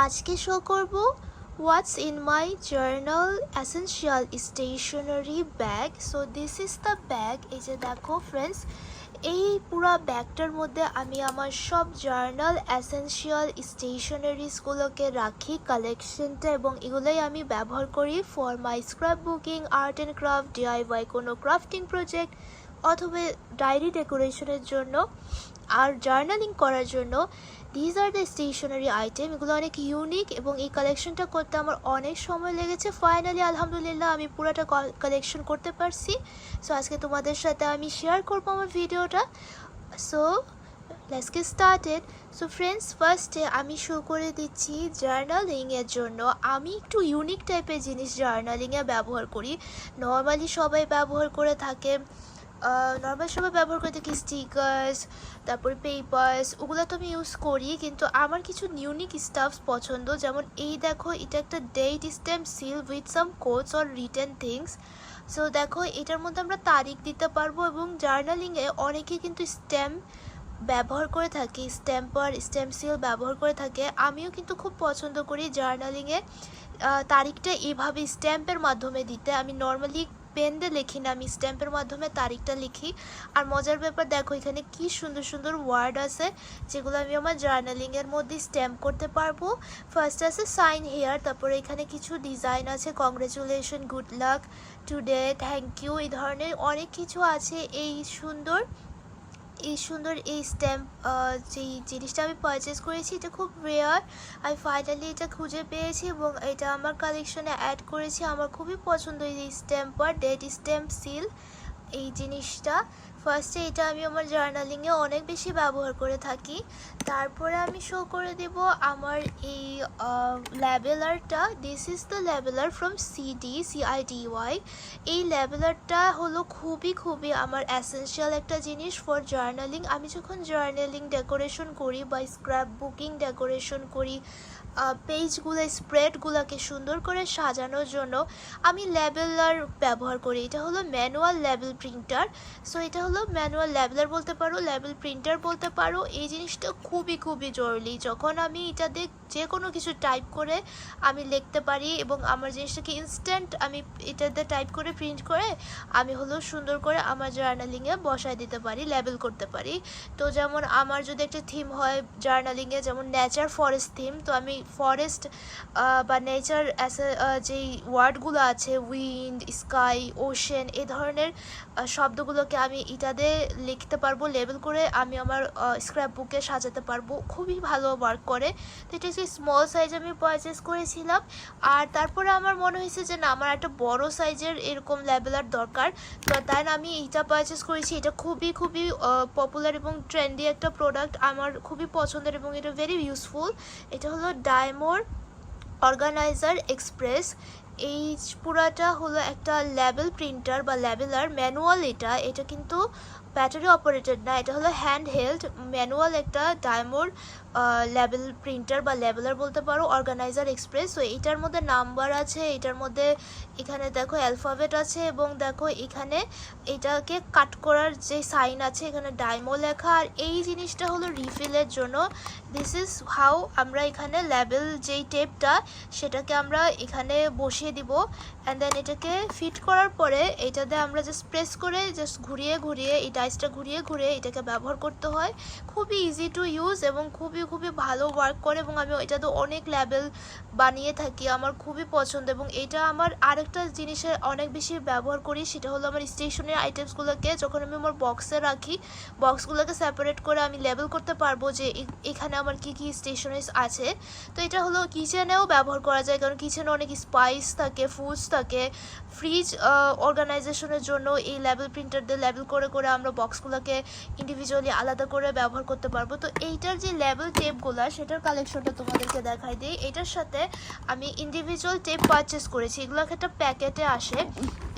আজকে শো করব what's in my journal essential stationery bag. So this is the bag. এই যে দেখো ফ্রেন্ডস, এই পুরো ব্যাগটার মধ্যে আমি আমার সব জার্নাল এসেনশিয়াল স্টেশনারিজগুলোকে রাখি কালেকশনটা, এবং এগুলোই আমি ব্যবহার করি for my scrapbooking, art and craft, DIY কোনো ক্রাফটিং প্রজেক্ট অথবা ডায়েরি ডেকোরেশনের জন্য আর জার্নালিং করার জন্য। These are the stationery item. এগুলো অনেক ইউনিক এবং এই কালেকশনটা করতে আমার অনেক সময় লেগেছে। ফাইনালি আলহামদুলিল্লাহ আমি পুরোটা কালেকশন করতে পারছি। সো আজকে তোমাদের সাথে আমি শেয়ার করবো আমার ভিডিওটা। So let's get started. So friends, ফার্স্টে আমি শো করে দিচ্ছি জার্নালিংয়ের জন্য আমি একটু ইউনিক টাইপের জিনিস জার্নালিংয়ে ব্যবহার করি। নর্মালি সবাই ব্যবহার করে থাকে, সবাই ব্যবহার করে থাকি স্টিকার্স, তারপরে পেপার্স, ওগুলো তো আমি ইউজ করি, কিন্তু আমার কিছু ইউনিক স্টাফস পছন্দ। যেমন এই দেখো, এটা একটা date stamp seal with some codes or written things. So দেখো, এটার মধ্যে আমরা তারিখ দিতে পারবো, এবং জার্নালিংয়ে অনেকে কিন্তু স্ট্যাম্প ব্যবহার করে থাকি, স্ট্যাম্পার স্ট্যাম্প সিল ব্যবহার করে থাকে। আমিও কিন্তু খুব পছন্দ করি জার্নালিংয়ে তারিখটা এইভাবে স্ট্যাম্পের মাধ্যমে দিতে। আমি নর্মালি পেন দিয়ে লিখি না, আমি স্ট্যাম্পের মাধ্যমে তারিখটা লিখি। আর মজার ব্যাপার দেখো, এখানে কি সুন্দর সুন্দর ওয়ার্ড আছে যেগুলো আমি আমার জার্নালিংয়ের মধ্যে স্ট্যাম্প করতে পারবো। ফার্স্ট আছে সাইন হেয়ার, তারপরে এখানে কিছু ডিজাইন আছে, congratulation, good luck, today, thank you, এই ধরনের অনেক কিছু আছে। এই সুন্দর এই স্ট্যাম্প যেই জিনিসটা আমি পারচেস করেছি, এটা খুব রেয়ার। আমি ফাইনালি এটা খুঁজে পেয়েছি এবং এটা আমার কালেকশনে অ্যাড করেছি। আমার খুবই পছন্দ এই স্ট্যাম্প আর ডেট স্ট্যাম্প সিল এই জিনিসটা। ফার্স্টে এটা আমি আমার জার্নালিংয়ে অনেক বেশি ব্যবহার করে থাকি। তারপরে আমি শো করে দেব আমার এই ল্যাবেলারটা। This is the labeller from CIDY। এই ল্যাবেলারটা হলো খুবই আমার এসেনশিয়াল একটা জিনিস ফর জার্নালিং। আমি যখন জার্নালিং ডেকোরেশন করি বা স্ক্র্যাপ বুকিং ডেকোরেশন করি, পেজগুলো স্প্রেডগুলোকে সুন্দর করে সাজানোর জন্য আমি ল্যাবেলার ব্যবহার করি। এটা হলো ম্যানুয়াল লেবেল প্রিন্টার। সো এটা হলো ম্যানুয়াল লেবেলার বলতে পারো, লেবেল প্রিন্টার বলতে পারো। এই জিনিসটা খুবই জরুরি। যখন আমি এটাতে যে কোনো কিছু টাইপ করে আমি লিখতে পারি এবং আমার জিনিসটাকে ইনস্ট্যান্ট আমি এটাতে টাইপ করে প্রিন্ট করে আমি হলো সুন্দর করে আমার জার্নালিংয়ে বসায় দিতে পারি, লেবেল করতে পারি। তো যেমন আমার যদি একটা থিম হয় জার্নালিংয়ে, যেমন নেচার ফরেস্ট থিম, তো আমি ফরেস্ট বা নেচার যেই ওয়ার্ডগুলো আছে, উইন্ড, স্কাই, ওশেন, এই ধরনের শব্দগুলোকে আমি এটাতে লিখতে পারবো, লেবেল করে আমি আমার স্ক্র্যাপ বুকে সাজাতে পারবো। খুবই ভালো ওয়ার্ক করে। তো এটা হচ্ছে স্মল সাইজ আমি পারচেস করেছিলাম। আর তারপরে আমার মনে হয়েছে যে না, আমার একটা বড় সাইজের এরকম লেবেলার দরকার, তো তাই আমি এইটা পারচেস করেছি। এটা খুবই পপুলার এবং ট্রেন্ডি একটা প্রোডাক্ট, আমার খুবই পছন্দের এবং এটা ভেরি ইউজফুল। এটা হলো ডায়মোর অর্গানাইজার এক্সপ্রেস। এই পুরাটা হলো একটা লেবেল প্রিন্টার বা লেবেলার ম্যানুয়াল। এটা কিন্তু ব্যাটারি অপারেটেড না, এটা হলো হ্যান্ড হেল্ড ম্যানুয়াল একটা ডায়মোর লেবেল প্রিন্টার বা লেবেলার বলতে পারো, অর্গানাইজার এক্সপ্রেস। তো এটার মধ্যে নাম্বার আছে, এটার মধ্যে এখানে দেখো অ্যালফাবেট আছে, এবং দেখো এখানে এটাকে কাট করার যে সাইন আছে, এখানে ডায়মো লেখা। আর এই জিনিসটা হলো রিফিলের জন্য। দিস ইজ হাউ আমরা এখানে লেবেল যেই টেপটা সেটাকে আমরা এখানে বসিয়ে দিব, অ্যান্ড দেন এটাকে ফিট করার পরে এটাতে আমরা জাস্ট প্রেস করে জাস্ট ঘুরিয়ে এই ডাইসটা ঘুরিয়ে এটাকে ব্যবহার করতে হয়। খুবই ইজি টু ইউজ এবং খুবই ভালো ওয়ার্ক করে, এবং আমি এটাতে অনেক লেবেল বানিয়ে থাকি। আমার খুবই পছন্দ। এবং এটা আমার আরেকটা জিনিসের অনেক বেশি ব্যবহার করি, সেটা হলো আমার স্টেশনারি আইটেমসগুলোকে যখন আমি আমার বক্সে রাখি, বক্সগুলোকে সেপারেট করে আমি লেবেল করতে পারবো যে এখানে আমার কি স্টেশনারিজ আছে। তো এটা হলো কিচেনেও ব্যবহার করা যায়, কারণ কিচেনে অনেক স্পাইস থাকে, ফুডস থাকে। ফ্রিজ অর্গানাইজেশনের জন্য এই লেবেল প্রিন্টার দিয়ে লেবেল করে আমরা বক্সগুলোকে ইন্ডিভিজুয়ালি আলাদা করে ব্যবহার করতে পারবো। তো এইটার যে লেবেল টেপগুলো, সেটার কালেকশনটা তোমাদেরকে দেখাই দিই। এটার সাথে আমি ইন্ডিভিজুয়াল টেপ পারচেস করেছি, এগুলো একটা প্যাকেটে আসে।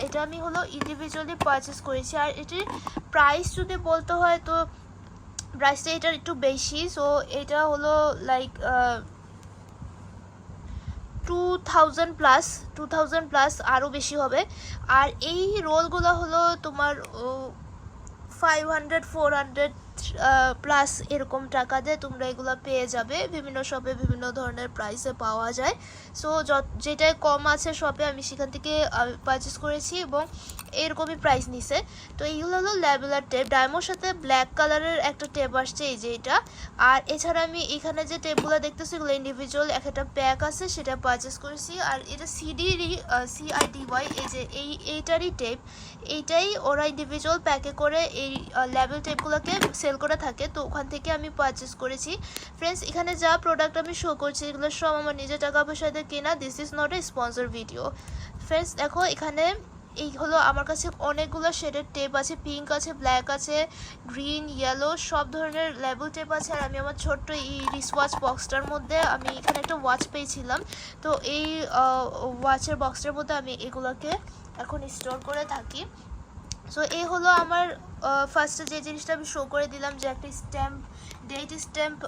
এটা আমি হলো ইন্ডিভিজুয়ালি পারচেস করেছি। আর এটির প্রাইস যদি বলতে হয়, তো প্রাইসটা এটার একটু বেশি। সো এটা হলো লাইক 2000 প্লাস, আরও বেশি হবে। আর এই রোলগুলো হলো তোমার 500, 400 প্লাস এরকম টাকা দিয়ে তোমরা এগুলো পেয়ে যাবে। বিভিন্ন শপে বিভিন্ন ধরনের প্রাইসে পাওয়া যায়। সো যেটাই কম আছে শপে আমি সেখান থেকে পারচেস করেছি এবং এরকমই প্রাইস নিছে। তো এইগুলো হলো ল্যাবেলার টেপ, ডায়মন্ডের সাথে ব্ল্যাক কালারের একটা টেপ আসছে, এই যে এটা। আর এছাড়া আমি এখানে যে টেপগুলো দেখতেছি এগুলো ইন্ডিভিজুয়াল একটা প্যাক আছে, সেটা পারচেস করেছি। আর এটা CIDY, এই যে এইটারই টেপ, এইটাই ওরা ইন্ডিভিজুয়াল প্যাকে করে এই লেবেল টেপগুলোকে সেল করে থাকে, তো ওখান থেকে আমি পারচেস করেছি। ফ্রেন্ডস, এখানে যা প্রোডাক্ট আমি শো করছি এগুলো সব আমার নিজের টাকা পয়সা দিয়ে কেনা। This is not a sponsor video. Friends দেখো, এখানে এই হলো আমার কাছে অনেকগুলো শেডের টেপ আছে, পিঙ্ক আছে, ব্ল্যাক আছে, গ্রিন, ইয়েলো, সব ধরনের লেবেল টেপ আছে। আর আমি আমার ছোট্ট এই রিসওয়াচ বক্সটার মধ্যে আমি এখানে একটা ওয়াচ পেয়েছিলাম, তো এই ওয়াচের বক্সটার মধ্যে আমি এগুলোকে এখন স্টোর করে থাকি। সো এই হলো আমার ফার্স্টে যে জিনিসটা আমি শো করে দিলাম, যে একটা স্ট্যাম্প, ডেট স্ট্যাম্প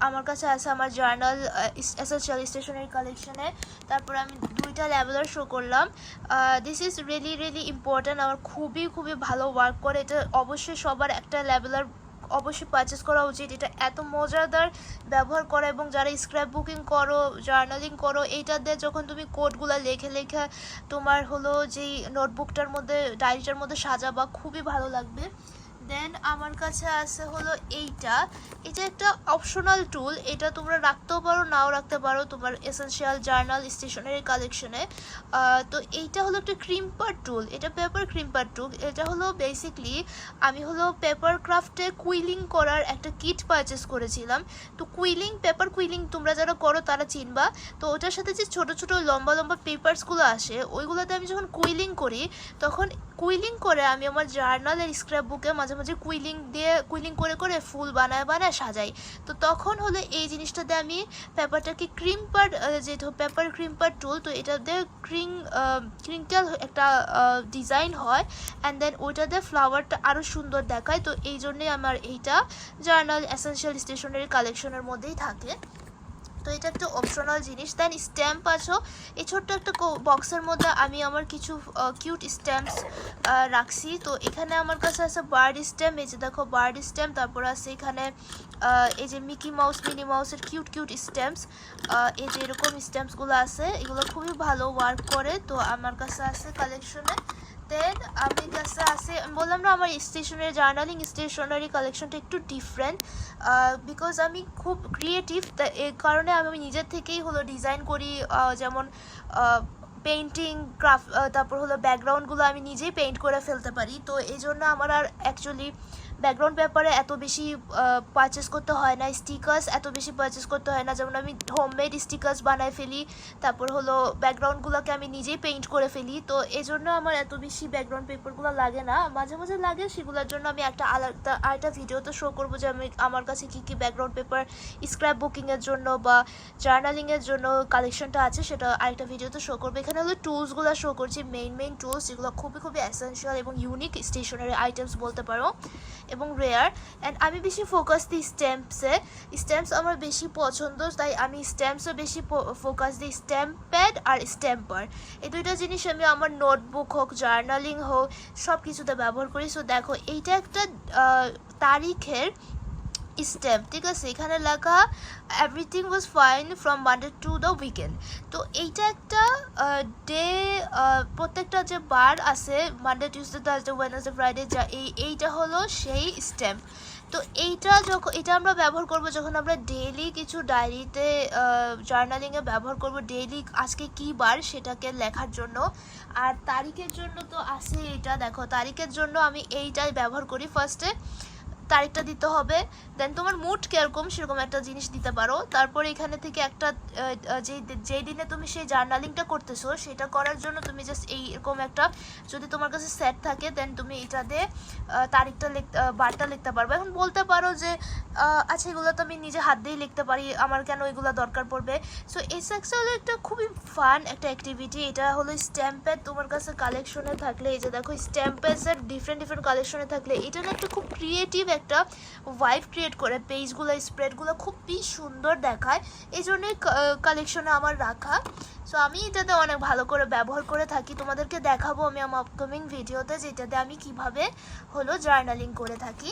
আমার কাছে আছে আমার জার্নাল এসেনশিয়াল স্টেশনারি কালেকশনে। তারপর আমি দুইটা লেবেলার শো করলাম। দিস ইজ রিয়েলি ইম্পর্ট্যান্ট, আমার খুবই ভালো ওয়ার্ক করে। এটা অবশ্যই সবার একটা লেবেলার অবশ্যই পারচেস করা উচিত। এটা এত মজাদার ব্যবহার করা, এবং যারা স্ক্র্যাপ বুকিং করো, জার্নালিং করো, এইটা দিয়ে যখন তুমি কোডগুলো লেখে তোমার হলো যেই নোটবুকটার মধ্যে, ডায়েরিটার মধ্যে সাজাবা, খুবই ভালো লাগবে। দেন আমার কাছে আছে হলো এটা একটা অপশনাল টুল, এটা তোমরা রাখতেও পারো নাও রাখতে পারো তোমার এসেনশিয়াল জার্নাল স্টেশনারি কালেকশনে। তো এইটা হলো একটা ক্রিম্পার টুল, এটা পেপার ক্রিম্পার টুল। এটা হলো বেসিকলি আমি হলো পেপার ক্রাফটে কুইলিং করার একটা কিট পারচেস করেছিলাম। তো পেপার কুইলিং তোমরা যারা করো তারা চিনবা। তো ওটার সাথে যে ছোট লম্বা পেপারসগুলো আসে, ওইগুলোতে আমি যখন কুইলিং করি, তখন কুইলিং করে আমি আমার জার্নালের স্ক্র্যাপ বুকে মাঝে কুইলিং করে ফুল বানায় সাজাই। তো তখন হলো এই জিনিসটাতে আমি পেপারটাকে যেহেতু পেপার ক্রিম্পার টুল, তো এটা দিয়ে ক্রিঙ্কেল একটা ডিজাইন হয়, অ্যান্ড দেন ওইটা দিয়ে ফ্লাওয়ারটা আরও সুন্দর দেখায়। তো এই জন্যই আমার এইটা জার্নাল এসেনশিয়াল স্টেশনারি কালেকশনের মধ্যেই থাকে। তো এটা একটা অপশনাল জিনিস। দেন স্ট্যাম্প আছে, এই ছোট্ট একটা বক্সের মধ্যে আমি আমার কিছু কিউট স্ট্যাম্পস রাখছি। তো এখানে আমার কাছে আছে বার্ড স্ট্যাম্প, এই যে দেখো বার্ড স্ট্যাম্প। তারপর আছে এখানে এই যে মিকি মাউস, মিনি মাউসের কিউট স্ট্যাম্পস। এই যে এরকম স্ট্যাম্পসগুলো আছে, এগুলো খুবই ভালো ওয়ার্ক করে, তো আমার কাছে আছে কালেকশনে। দেন আমি কাছে আছে, বললাম না আমার স্টেশনারি জার্নালিং স্টেশনারি কালেকশনটা একটু ডিফারেন্ট, বিকজ আমি খুব ক্রিয়েটিভ, এই কারণে আমি নিজের থেকেই হলো ডিজাইন করি। যেমন পেইন্টিং, তারপর হলো ব্যাকগ্রাউন্ডগুলো আমি নিজেই পেইন্ট করে ফেলতে পারি। তো এই জন্য আমার আর অ্যাকচুয়ালি ব্যাকগ্রাউন্ড পেপারে এত বেশি পারচেস করতে হয় না, স্টিকার্স এত বেশি পারচেস করতে হয় না। যেমন আমি হোমমেড স্টিকার্স বানায় ফেলি, তারপর হলো ব্যাকগ্রাউন্ডগুলোকে আমি নিজেই পেইন্ট করে ফেলি। তো এই জন্য আমার এত বেশি ব্যাকগ্রাউন্ড পেপারগুলো লাগে না, মাঝে লাগে। সেগুলোর জন্য আমি আরেকটা ভিডিওতে শো করবো যে আমার কাছে কী ব্যাকগ্রাউন্ড পেপার স্ক্র্যাপ বুকিংয়ের জন্য বা জার্নালিংয়ের জন্য কালেকশনটা আছে, সেটা আরেকটা ভিডিওতে শো করবো। এখানে হলো টুলসগুলো শো করছি, মেইন টুলস, যেগুলো খুবই এসেনশিয়াল এবং ইউনিক স্টেশনারি আইটেমস বলতে পারো, এবং রেয়ার। অ্যান্ড আমি বেশি ফোকাস দিই স্ট্যাম্পস আমার বেশি পছন্দ, তাই আমি স্ট্যাম্পসও বেশি ফোকাস দিই। স্ট্যাম্প প্যাড আর স্ট্যাম্পার, এই দুইটা জিনিস আমি আমার নোটবুক হোক, জার্নালিং হোক, সব কিছুতে ব্যবহার করি। সো দেখো, এইটা একটা তারিখের স্ট্যাম্প, ঠিক আছে, এখানে লেখা everything was fine from Monday to the weekend. তো এইটা একটা ডে, প্রত্যেকটা যে বার আছে Monday, Tuesday, Thursday, Wednesday, Friday, যা এইটা হলো সেই স্ট্যাম্প। তো এটা আমরা ব্যবহার করব যখন আমরা ডেইলি কিছু ডায়েরিতে জার্নালিংয়ে ব্যবহার করব, ডেইলি আজকে কী বার সেটাকে লেখার জন্য। আর তারিখের জন্য তো আছে এটা, দেখো তারিখের জন্য আমি এইটাই ব্যবহার করি। ফার্স্টে তারিখটা দিতে হবে, দেন তোমার মুড কীরকম সেরকম একটা জিনিস দিতে পারো। তারপরে এখানে থেকে একটা যেই দিনে তুমি সেই জার্নালিংটা করতেছো সেটা করার জন্য তুমি জাস্ট এইরকম একটা, যদি তোমার কাছে সেট থাকে দেন তুমি এটা দিয়ে তারিখটা বারটা লিখতে পারবে। এখন বলতে পারো যে আচ্ছা এগুলো তো আমি নিজে হাত দিয়েই লিখতে পারি, আমার কেন এগুলো দরকার পড়বে। সো এই সেক্সটা হলো একটা খুবই ফান একটা অ্যাক্টিভিটি। এটা হলো স্ট্যাম্পের তোমার কাছে কালেকশনে থাকলে, এই যে দেখো স্ট্যাম্পের ডিফারেন্ট কালেকশনে থাকলে, এটা না একটা খুব ক্রিয়েটিভ একটা ভাইব ক্রিয়েট করে, পেজগুলো স্প্রেডগুলো খুবই সুন্দর দেখায়, এই জন্যই কালেকশনে আমার রাখা। সো আমি এটাতে অনেক ভালো করে ব্যবহার করে থাকি, তোমাদেরকে দেখাবো আমি আমার আপকামিং ভিডিওতে যেটাতে আমি কিভাবে হলো জার্নালিং করে থাকি।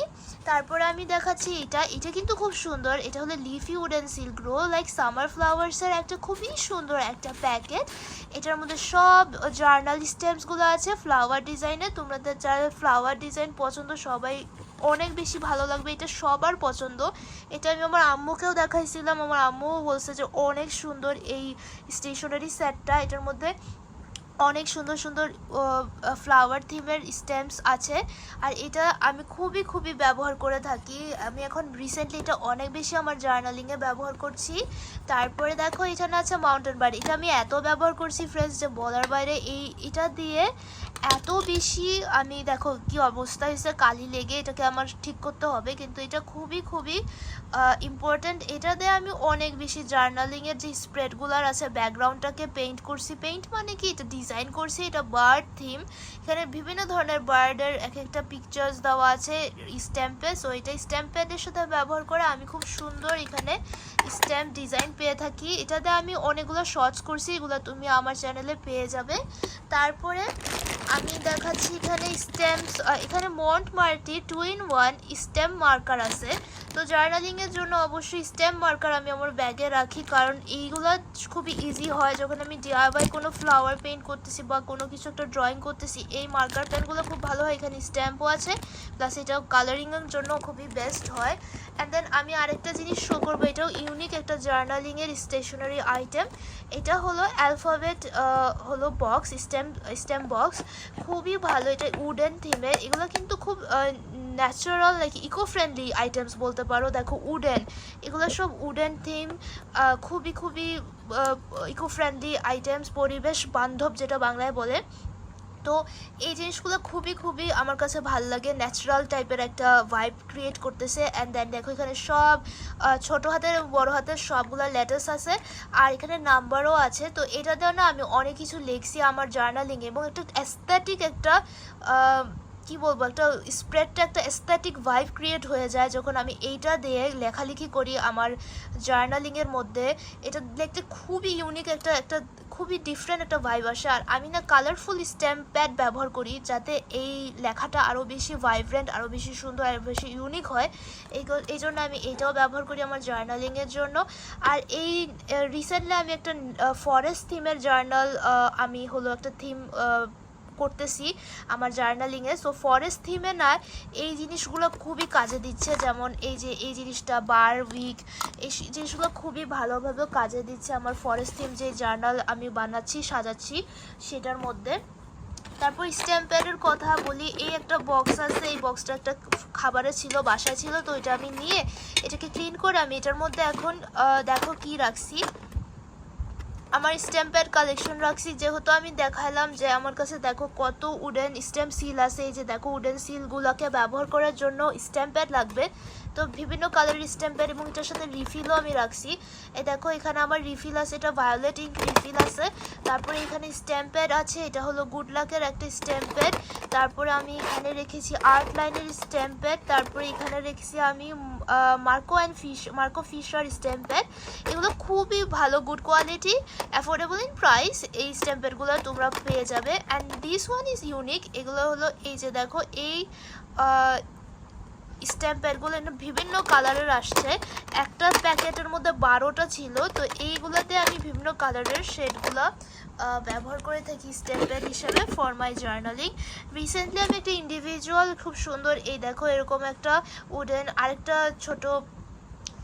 তারপরে আমি দেখাচ্ছি এটা কিন্তু খুব সুন্দর, এটা হলো leafy wooden silk grow like summer ফ্লাওয়ার্সের একটা খুবই সুন্দর একটা প্যাকেট। এটার মধ্যে সব জার্নাল স্টেমসগুলো আছে ফ্লাওয়ার ডিজাইনে। তোমাদের যারা ফ্লাওয়ার ডিজাইন পছন্দ সবাই অনেক বেশি ভালো লাগবে, এটা সবার পছন্দ। এটা আমি আমার আম্মুকেও দেখাইছিলাম, আমার আম্মুও বলছে যে অনেক সুন্দর এই স্টেশনারি সেটটা। এটার মধ্যে অনেক সুন্দর সুন্দর ফ্লাওয়ার থিমের স্ট্যাম্পস আছে, আর এটা আমি খুবই ব্যবহার করে থাকি। আমি এখন রিসেন্টলি এটা অনেক বেশি আমার জার্নালিংয়ে ব্যবহার করছি। তারপরে দেখো এখানে আছে মাউন্টেন বার্ড, এটা আমি এত ব্যবহার করছি ফ্রেন্ডস যে বলার বাইরে। এটা দিয়ে এত বেশি আমি দেখো কি অবস্থা হয়েছে, কালি লেগে এটাকে আমার ঠিক করতে হবে, কিন্তু এটা খুবই ইম্পর্ট্যান্ট। এটা দিয়ে আমি অনেক বেশি জার্নালিংয়ের যে স্প্রেডগুলার আছে ব্যাকগ্রাউন্ডটাকে পেইন্ট করছি। পেইন্ট মানে কি, এটা ডিজাইন করছি, এটা বার্ড থিম, এখানে বিভিন্ন ধরনের বার্ডের এক একটা পিকচার্স দেওয়া আছে স্ট্যাম্পে। সো এটা স্ট্যাম্প প্যাডের সাথে ব্যবহার করে আমি খুব সুন্দর এখানে স্ট্যাম্প ডিজাইন পেয়ে থাকি। এটাতে আমি অনেকগুলো শর্টস করছি, এগুলো তুমি আমার চ্যানেলে পেয়ে যাবে। তারপরে আমি দেখাচ্ছি এখানে স্ট্যাম্পস, এখানে মন্টমার্টি 2-in-1 স্ট্যাম্প মার্কার আছে। তো জার্নালিংয়ের জন্য অবশ্যই স্ট্যাম্প মার্কার আমি আমার ব্যাগে রাখি, কারণ এইগুলো খুবই ইজি হয় যখন আমি DIY কোনো ফ্লাওয়ার পেইন্ট করতেছি বা কোনো কিছু একটা ড্রয়িং করতেছি। এই মার্কার পেনগুলো খুব ভালো হয়, এখানে স্ট্যাম্পও আছে, প্লাস এটাও কালারিংয়ের জন্য খুবই বেস্ট হয়। অ্যান্ড দেন আমি আরেকটা জিনিস শো করবো, এটাও ইউনিক একটা জার্নালিংয়ের স্টেশনারি আইটেম। এটা হলো অ্যালফাবেট হলো বক্স, স্ট্যাম্প বক্স, খুবই ভালো। এটা উডেন থিমের, এগুলো কিন্তু খুব natural like eco friendly items বলতে পারো। দেখো উডেন, এগুলো সব উডেন থিম, খুবই ইকো ফ্রেন্ডলি আইটেমস, পরিবেশ বান্ধব যেটা বাংলায় বলে। তো এই জিনিসগুলো খুবই আমার কাছে ভালো লাগে, ন্যাচারাল টাইপের একটা ভাইব ক্রিয়েট করতেছে। অ্যান্ড দেন দেখো এখানে সব ছোট হাতের বড় হাতের সবগুলো লেটার্স আছে, আর এখানে নাম্বারও আছে। তো এটাতেও না আমি অনেক কিছু লিখছি আমার জার্নালিং, এবং একটা অ্যাস্থেটিক একটা কি বলবো, একটা স্প্রেডটা একটা অ্যাস্থেটিক ভাইব ক্রিয়েট হয়ে যায় যখন আমি এইটা দিয়ে লেখালেখি করি আমার জার্নালিংয়ের মধ্যে। এটা দেখতে খুবই ইউনিক, একটা খুবই ডিফারেন্ট একটা ভাইব আসে। আর আমি না কালারফুল স্ট্যাম্প প্যাড ব্যবহার করি যাতে এই লেখাটা আরও বেশি ভাইব্রেন্ট, আরও বেশি সুন্দর, আরও বেশি ইউনিক হয়। এই জন্য আমি এইটাও ব্যবহার করি আমার জার্নালিংয়ের জন্য। আর এই রিসেন্টলি আমি একটা ফরেস্ট থিমের জার্নাল, আমি হলো একটা থিম করতেছি আমার জার্নালিংয়ে। সো ফরেস্ট থিমে না এই জিনিসগুলো খুবই কাজে দিচ্ছে, যেমন এই জিনিসটা বার উইক, এই জিনিসগুলো খুবই ভালোভাবে কাজে দিচ্ছে আমার ফরেস্ট থিম যে জার্নাল আমি বানাচ্ছি সাজাচ্ছি সেটার মধ্যে। তারপর স্ট্যাম্প প্যাডের কথা বলি, এই একটা বক্স আছে, এই বক্সটা একটা খাবারের ছিল, বাসায় ছিল, তো এটা আমি নিয়ে এটাকে ক্লিন করে আমি এটার মধ্যে এখন দেখো কি রাখছি, আমার স্ট্যাম্প প্যাড কালেকশন রাখছি। যেহেতু আমি দেখালাম যে আমার কাছে দেখো কত উডেন স্ট্যাম্প সিল আছে, এই যে দেখো উডেন সিলগুলোকে ব্যবহার করার জন্য স্ট্যাম্প প্যাড লাগবে, তো বিভিন্ন কালারের স্ট্যাম্প প্যাড, এবং এটার সাথে রিফিলও আমি রাখছি। এই দেখো এখানে আমার রিফিল আছে, এটা ভায়োলেট ইঙ্ক রিফিল আছে। তারপরে এখানে স্ট্যাম্প প্যাড আছে, এটা হলো গুড লাকের একটা স্ট্যাম্প প্যাড। তারপরে আমি এখানে রেখেছি আর্ট লাইনের স্ট্যাম্প প্যাড। তারপরে এখানে রেখেছি আমি মার্কো ফিশার স্ট্যাম্প প্যাড। এগুলো খুবই ভালো, good quality, affordable in price. এই স্ট্যাম্প প্যাডগুলো তোমরা পেয়ে যাবে। And this one is unique, এগুলো হলো এই যে দেখো এই স্ট্যাম্প প্যাডগুলো বিভিন্ন কালারের আসছে, একটা প্যাকেটের মধ্যে 12টা ছিল। তো এইগুলোতে আমি বিভিন্ন কালারের শেডগুলো ব্যবহার করে থাকি স্ট্যাম্প প্যাড হিসেবে ফর মাই জার্নালিং। রিসেন্টলি আমি একটা ইন্ডিভিজুয়াল খুব সুন্দর, এই দেখো এরকম একটা উডেন আরেকটা ছোট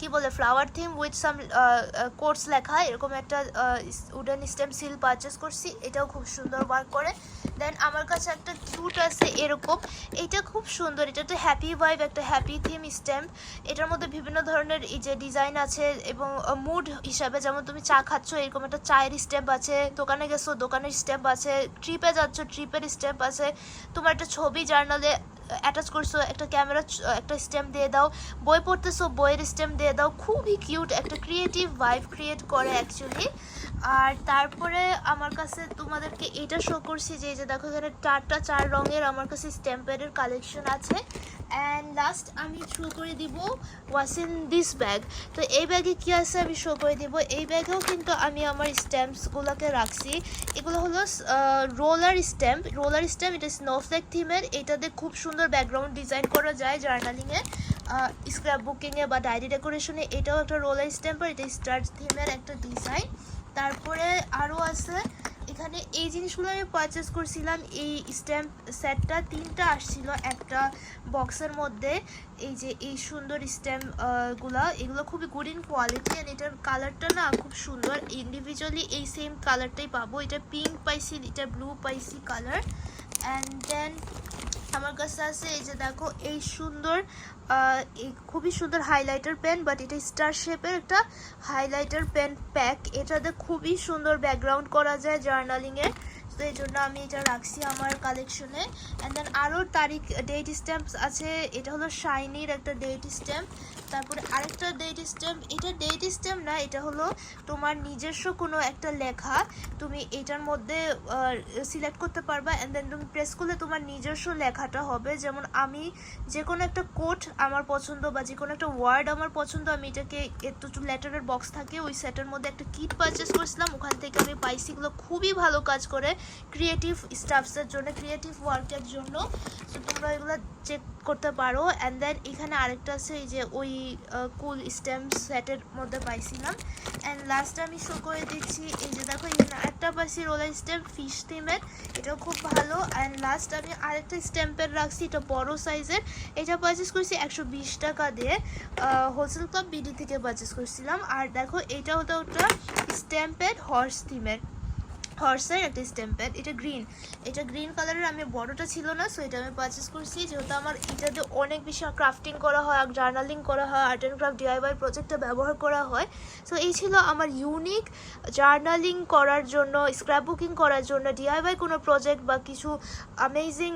কি বলে flower theme with some course লেখা, এরকম একটা উডেন স্ট্যাম্প সিল পারচেস করছি, এটাও খুব সুন্দর ওয়ার্ক করে। দেন আমার কাছে একটা কিউট আছে এরকম, এইটা খুব সুন্দর, এটা একটা হ্যাপি ভাইব, একটা হ্যাপি থিম স্ট্যাম্প। এটার মধ্যে বিভিন্ন ধরনের এই যে ডিজাইন আছে, এবং মুড হিসাবে, যেমন তুমি চা খাচ্ছ এরকম একটা চায়ের স্ট্যাম্প আছে, দোকানে গেছো দোকানের স্ট্যাম্প আছে, ট্রিপে যাচ্ছ ট্রিপের স্ট্যাম্প আছে, তোমার একটা ছবি জার্নালে অ্যাটাচ করছো একটা ক্যামেরা একটা স্ট্যাম্প দিয়ে দাও, বই পড়তেছো বইয়ের স্ট্যাম্প দিয়ে দাও। খুবই কিউট, একটা ক্রিয়েটিভ ভাইব ক্রিয়েট করে অ্যাকচুয়ালি। আর তারপরে আমার কাছে তোমাদেরকে এটা শো করছি যে এই যে দেখো এখানে 4 রঙের আমার কাছে স্ট্যাম্প প্যাডের কালেকশন আছে। অ্যান্ড লাস্ট আমি শো করে দিব ওয়াটস ইন দিস ব্যাগ। তো এই ব্যাগে কী আছে আমি শো করে দিব। এই ব্যাগেও কিন্তু আমি আমার স্ট্যাম্পসগুলোকে রাখছি। এগুলো হলো রোলার স্ট্যাম্প। এটা স্নোফ্লেক থিমের। এটাতে খুব সুন্দর ব্যাকগ্রাউন্ড ডিজাইন করা যায় জার্নালিংয়ে, স্ক্র্যাপ বুকিংয়ে বা ডায়েরি ডেকোরেশনে। এটাও একটা রোলার স্ট্যাম্প, আর এটা স্টার থিমের একটা ডিজাইন। তারপরে আরও আছে এখানে এই জিনিসগুলো আমি পারচেস করছিলাম। এই স্ট্যাম্প সেটটা 3টা আসছিল একটা বক্সের মধ্যে। এই যে এই সুন্দর স্ট্যাম্পগুলো, এগুলো খুবই গুড ইন কোয়ালিটি। অ্যান্ড এটার কালারটা না খুব সুন্দর। ইন্ডিভিজুয়ালি এই সেম কালারটাই পাবো। এটা পিঙ্ক পাইছি, এটা ব্লু পাইছি কালার। অ্যান্ড দেন আমার কাছে আছে এই যে দেখো এই সুন্দর এই খুবই সুন্দর হাইলাইটার পেন, বাট এটা স্টার শেপের একটা হাইলাইটার পেন প্যাক। এটাতে খুবই সুন্দর ব্যাকগ্রাউন্ড করা যায় জার্নালিংয়ের। তো এই জন্য আমি এটা রাখছি আমার কালেকশনে। অ্যান্ড দেন আরও ডেট স্ট্যাম্পস আছে। এটা হলো শাইনির একটা ডেট স্ট্যাম্প। তারপরে আরেকটা ডেট স্ট্যাম্প, এটা ডেট স্ট্যাম্প না, এটা হলো তোমার নিজস্ব কোনো একটা লেখা। তুমি এটার মধ্যে সিলেক্ট করতে পারবা, অ্যান্ড দেন তুমি প্রেস করলে তোমার নিজস্ব লেখাটা হবে। যেমন আমি যে কোনো একটা কোড আমার পছন্দ বা যে কোনো একটা ওয়ার্ড আমার পছন্দ, আমি এটাকে একটু লেটারের বক্স থাকে ওই সেটের মধ্যে একটা কিট পারচেস করছিলাম, ওখান থেকে আমি পাইছি। এগুলো খুবই ভালো কাজ করে ক্রিয়েটিভ স্টাফসের জন্য, ক্রিয়েটিভ ওয়ার্কের জন্য। সো তোমরা এগুলো চেক করতে পারো। অ্যান্ড দেন এখানে আরেকটা আছে এই যে ওই কুল স্ট্যাম্প সেটের মধ্যে পাইছিলাম। অ্যান্ড লাস্ট আমি শো করে দিচ্ছি এই যে দেখো এখানে আরেকটা পাইছি রোলার স্ট্যাম্প ফিশ থিমের, এটাও খুব ভালো। অ্যান্ড লাস্ট আমি আরেকটা স্ট্যাম্পের রাখছি, এটা বড় সাইজের। এটা পারচেস করছি 120 টাকা দিয়ে, হোলসেল ক্লাব বিডি থেকে পারচেস করছিলাম। আর দেখো এটা হতো ওটা স্ট্যাম্পের হর্স থিমের, হর্সের একটা স্ট্যাম্প প্যাড। এটা গ্রিন কালারের। আমি বড়টা ছিল না, সো এটা আমি পারচেস করছি যেহেতু আমার এটাতে অনেক বেশি ক্রাফটিং করা হয়, জার্নালিং করা হয়, আর্ট অ্যান্ড ক্রাফট ডিআইওয়াই প্রজেক্টে ব্যবহার করা হয়। সো এই ছিল আমার ইউনিক জার্নালিং করার জন্য, স্ক্র্যাপ বুকিং করার জন্য, ডিআইওয়াই কোনো প্রজেক্ট বা কিছু অ্যামেজিং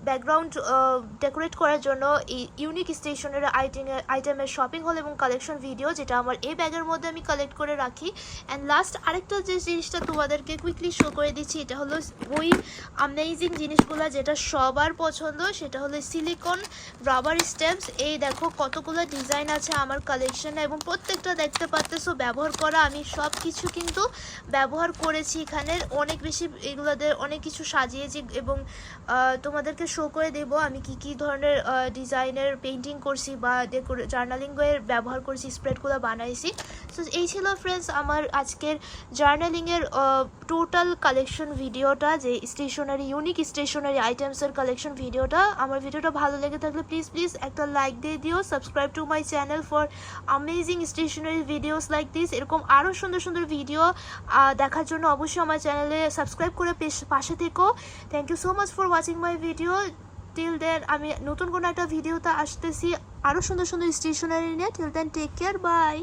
ব্যাকগ্রাউন্ড ডেকোরেট করার জন্য এই ইউনিক স্টেশনারি আইটেমের শপিং হল এবং কালেকশন ভিডিও, যেটা আমার এই ব্যাগের মধ্যে আমি কালেক্ট করে রাখি। অ্যান্ড লাস্ট আরেকটা যে জিনিসটা তোমাদেরকে কুইকলি শো করে দিচ্ছি, এটা হলো ওই অ্যামেজিং জিনিসগুলো যেটা সবার পছন্দ, সেটা হলো সিলিকন রাবার স্ট্যাম্পস। এই দেখো কতগুলো ডিজাইন আছে আমার কালেকশনে এবং প্রত্যেকটা দেখতে পাচ্তেছো ব্যবহার করা। আমি সব কিছু কিন্তু ব্যবহার করেছি এখানে, অনেক বেশি এগুলোতে অনেক কিছু সাজিয়েছি এবং তোমাদেরকে শো করে দেবো আমি কি ধরনের ডিজাইনের পেন্টিং করছি বা জার্নালিংয়ের ব্যবহার করছি, স্প্রেডগুলো বানাইছি। সো এই ছিল ফ্রেন্ডস আমার আজকের জার্নালিংয়ের টোটাল কালেকশন ভিডিওটা, যে ইউনিক স্টেশনারি আইটেমসের কালেকশন ভিডিওটা। আমার ভিডিওটা ভালো লেগে থাকলে প্লিজ একটা লাইক দিয়ে দিও। Subscribe to my channel for amazing stationery videos like this. এরকম আরও সুন্দর ভিডিও দেখার জন্য অবশ্যই আমার চ্যানেলে সাবস্ক্রাইব করে পাশে থেকো। Thank you so much for watching my video. Till then আমি নতুন কোনো একটা ভিডিওতে আসতেছি আরও সুন্দর স্টেশনারি নিয়ে। Till then take care, by.